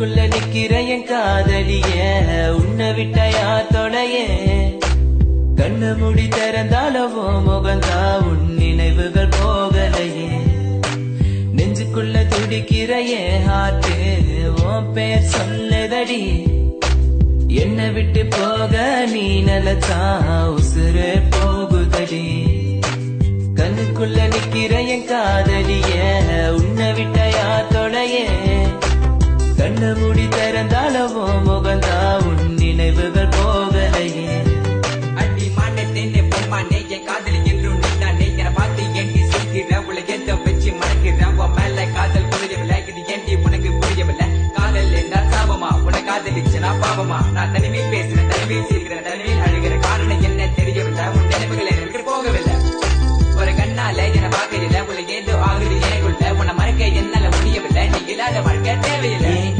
கண்ணுக்குள்ள நிக்கிற என் காதலிய உன்னை விட்ட யார் தொலைய கண்ணு முடி திறந்தாலவோ முகந்தா உன் நினைவுகள் போகலையே நெஞ்சுக்குள்ள துடிக்கிற என் ஹார்ட்டு உன் பேர் சொல்லுதடி என்னை விட்டு போக நீ நிலச்சா உசுறு போகுதடி கண்ணுக்குள்ள நிக்கிற என் காதலிய உன்னை விட்ட யார் தொலைய கண்ண மூடி திறந்தாலவோ முகந்தா உன் நினைவுகள் போகலையே அடி மானே தேனே பொம்மானே என் காதலி என்றும் நீதானே என்னை பார்த்து ஏண்டி சிரிக்கிற உலகத்தை வச்சு மறக்கிற உன் மேல காதல் புரியவில்லை இது ஏண்டி உனக்கு புரியவில்லை காதல் என்ன சாபமா உன காதலிச்சு நான் பாவமா